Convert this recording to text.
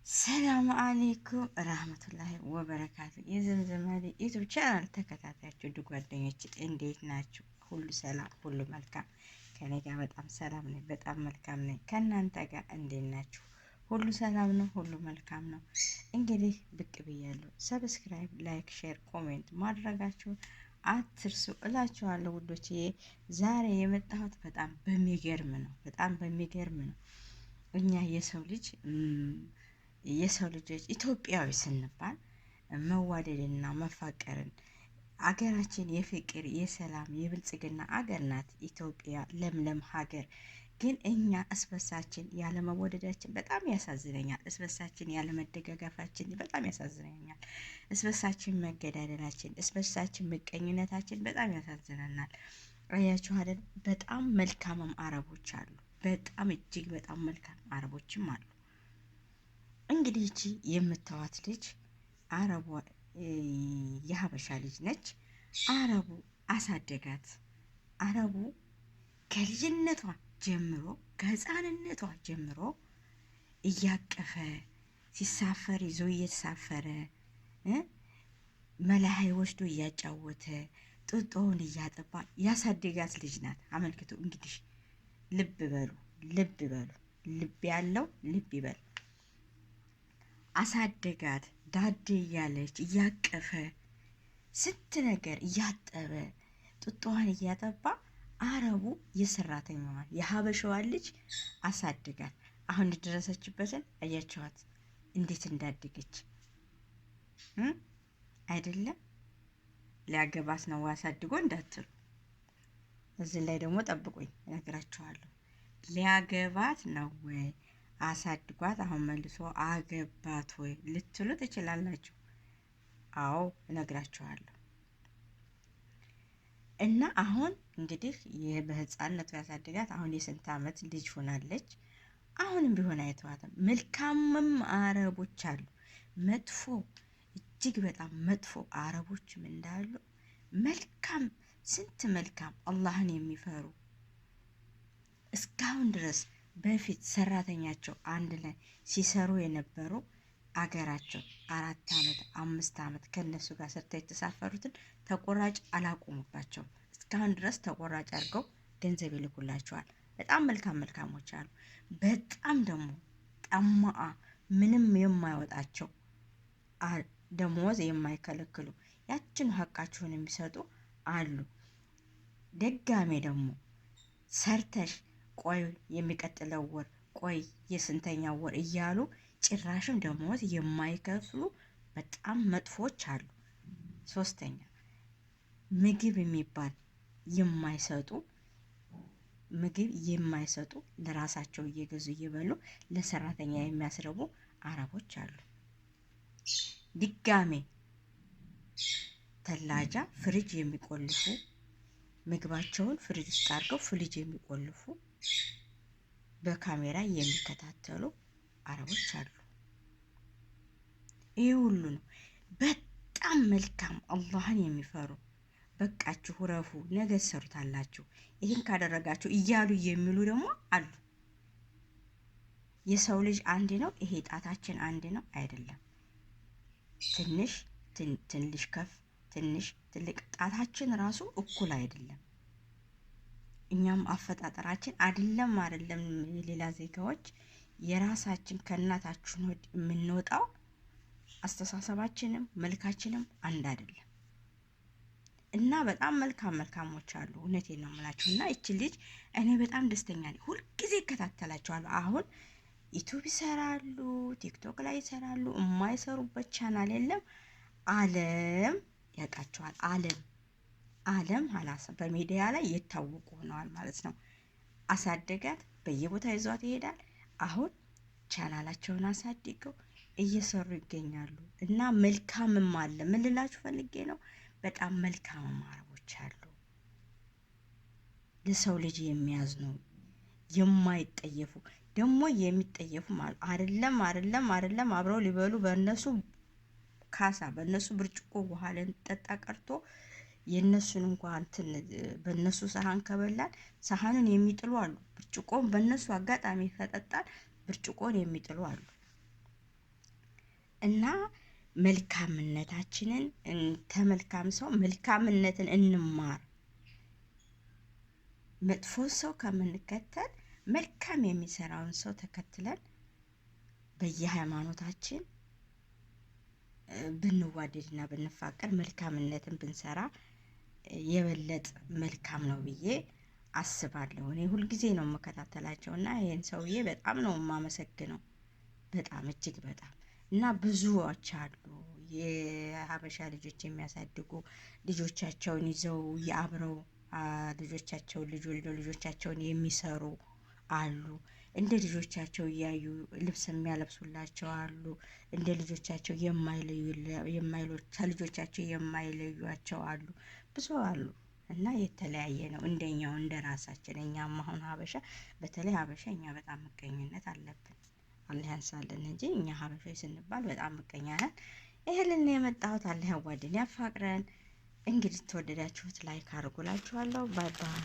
ሰላም አለይኩም ረህመቱላሂ ወበረካቱ። የዘምዘም ዩቲዩብ ቻናል ተከታታዮች ውድ ጓደኞች እንዴት ናችሁ? ሁሉ ሰላም፣ ሁሉ መልካም። ከኔ ጋር በጣም ሰላም ነኝ፣ በጣም መልካም ነኝ። ከእናንተ ጋር እንዴት ናችሁ? ሁሉ ሰላም ነው፣ ሁሉ መልካም ነው። እንግዲህ ብቅ ብያለሁ። ሰብስክራይብ፣ ላይክ፣ ሼር፣ ኮሜንት ማድረጋችሁ አትርሱ እላችኋለሁ ውዶችዬ። ዛሬ የመጣሁት በጣም በሚገርም ነው፣ በጣም በሚገርም ነው። እኛ የሰው ልጆች ኢትዮጵያዊ ስንባል መዋደድና መፋቀርን አገራችን የፍቅር የሰላም የብልጽግና አገር ናት ኢትዮጵያ፣ ለምለም ሀገር። ግን እኛ እስበሳችን ያለመወደዳችን በጣም ያሳዝነኛል። እስበሳችን ያለመደጋገፋችን በጣም ያሳዝነኛል። እስበሳችን መገዳደላችን፣ እስበሳችን ምቀኝነታችን በጣም ያሳዝነናል። አያችሁ አይደል? በጣም መልካምም አረቦች አሉ፣ በጣም እጅግ በጣም መልካም አረቦችም አሉ። እንግዲህ እቺ የምታዋት ልጅ አረቧ የሀበሻ ልጅ ነች። አረቡ አሳደጋት። አረቡ ከልጅነቷ ጀምሮ ከህፃንነቷ ጀምሮ እያቀፈ ሲሳፈር ይዞ እየተሳፈረ መላሀይ ወስዶ እያጫወተ ጡጦውን እያጠባ ያሳደጋት ልጅ ናት። አመልክቱ እንግዲህ ልብ በሉ፣ ልብ በሉ፣ ልብ ያለው ልብ ይበል። አሳደጋት። ዳዴ እያለች እያቀፈ ስንት ነገር እያጠበ ጡጦዋን እያጠባ አረቡ የሰራተኛዋን የሀበሻዋን ልጅ አሳድጋት። አሁን የደረሰችበትን አያቸዋት እንዴት እንዳደገች አይደለም። ሊያገባት ነው አሳድጎ እንዳትሉ፣ እዚህ ላይ ደግሞ ጠብቁኝ እነግራችኋለሁ። ሊያገባት ነው ወይ አሳድጓት አሁን መልሶ አገባት ወይ ልትሉ ትችላላችሁ። አዎ እነግራችኋለሁ። እና አሁን እንግዲህ ይህ በህፃንነቱ ያሳድጋት አሁን የስንት ዓመት ልጅ ሆናለች። አሁንም ቢሆን አይተዋትም። መልካምም አረቦች አሉ፣ መጥፎ እጅግ በጣም መጥፎ አረቦችም እንዳሉ መልካም ስንት መልካም አላህን የሚፈሩ እስካሁን ድረስ በፊት ሰራተኛቸው አንድ ላይ ሲሰሩ የነበሩ አገራቸው 4 ዓመት 5 ዓመት ከነሱ ጋር ሰርተው የተሳፈሩትን ተቆራጭ አላቆሙባቸውም። እስካሁን ድረስ ተቆራጭ አድርገው ገንዘብ ይልኩላቸዋል። በጣም መልካም መልካሞች አሉ። በጣም ደግሞ ጠማአ ምንም የማይወጣቸው ደሞዝ የማይከለክሉ ያችን ሀቃችሁን የሚሰጡ አሉ። ደጋሜ ደግሞ ሰርተሽ ቆይ የሚቀጥለው ወር ቆይ የስንተኛው ወር እያሉ ጭራሽም ደሞዝ የማይከፍሉ በጣም መጥፎች አሉ። 3ኛ ምግብ የሚባል የማይሰጡ ለራሳቸው እየገዙ እየበሉ ለሰራተኛ የሚያስረቡ አረቦች አሉ። ድጋሜ ተላጃ ፍሪጅ የሚቆልፉ ምግባቸውን ፍሪጅ ውስጥ አድርገው ፍሪጅ የሚቆልፉ በካሜራ የሚከታተሉ አረቦች አሉ። ይህ ሁሉ ነው። በጣም መልካም አላህን የሚፈሩ በቃችሁ ረፉ ነገ ትሰሩታላችሁ ይህን ካደረጋችሁ እያሉ የሚሉ ደግሞ አሉ። የሰው ልጅ አንድ ነው። ይሄ ጣታችን አንድ ነው አይደለም። ትንሽ ከፍ ትንሽ ትልቅ ጣታችን ራሱ እኩል አይደለም። እኛም አፈጣጠራችን አይደለም የሌላ ዜጋዎች የራሳችን ከእናታችን የምንወጣው አስተሳሰባችንም መልካችንም አንድ አይደለም። እና በጣም መልካሞች አሉ። እውነቴን ነው የምላችሁ። እና ይቺ ልጅ እኔ በጣም ደስተኛ ነኝ። ሁልጊዜ እከታተላቸዋለሁ። አሁን ዩቱብ ይሰራሉ፣ ቲክቶክ ላይ ይሰራሉ። የማይሰሩበት ቻናል የለም። አለም ያውቃቸዋል። አለም ሀላስ በሚዲያ ላይ የታወቁ ሆነዋል ማለት ነው። አሳደጋት፣ በየቦታ ይዟት ይሄዳል። አሁን ቻናላቸውን አሳድገው እየሰሩ ይገኛሉ። እና መልካምም አለ። ምን ልላችሁ ፈልጌ ነው፣ በጣም መልካምም አረቦች አሉ። ለሰው ልጅ የሚያዝኑ የማይጠየፉ ደግሞ የሚጠየፉም አሉ። አይደለም አብረው ሊበሉ በእነሱ ካሳ በእነሱ ብርጭቆ ውሃ ልንጠጣ ቀርቶ የእነሱን እንኳን በእነሱ ሰሃን ከበላን ሰሃንን የሚጥሉ አሉ። ብርጭቆን በእነሱ አጋጣሚ ከጠጣን ብርጭቆን የሚጥሉ አሉ። እና መልካምነታችንን ተመልካም ሰው መልካምነትን እንማር። መጥፎ ሰው ከምንከተል መልካም የሚሰራውን ሰው ተከትለን በየሃይማኖታችን ብንዋደድና ብንፋቀር መልካምነትን ብንሰራ የበለጠ መልካም ነው ብዬ አስባለሁ። እኔ ሁልጊዜ ነው የምከታተላቸው እና ይሄን ሰውዬ በጣም ነው የማመሰግነው። በጣም እጅግ በጣም እና ብዙዎች አሉ የሀበሻ ልጆች የሚያሳድጉ ልጆቻቸውን ይዘው የአብረው ልጆቻቸውን ልጅ ወልደው ልጆቻቸውን የሚሰሩ አሉ። እንደ ልጆቻቸው እያዩ ልብስ የሚያለብሱላቸው አሉ። እንደ ልጆቻቸው ከልጆቻቸው የማይለዩቸው አሉ። ብዙ አሉ እና የተለያየ ነው እንደኛው እንደ ራሳችን። እኛም አሁን ሀበሻ በተለይ ሀበሻ እኛ በጣም ምቀኝነት አለብን። አላህ ያንሳልን እንጂ እኛ ሀበሻ ስንባል በጣም ምቀኛ ነን። ይሄንን የመጣሁት አላህ ያዋድን ያፋቅረን። እንግዲህ ተወደዳችሁት ላይክ አድርጉላችኋለሁ። ባይ ባይ።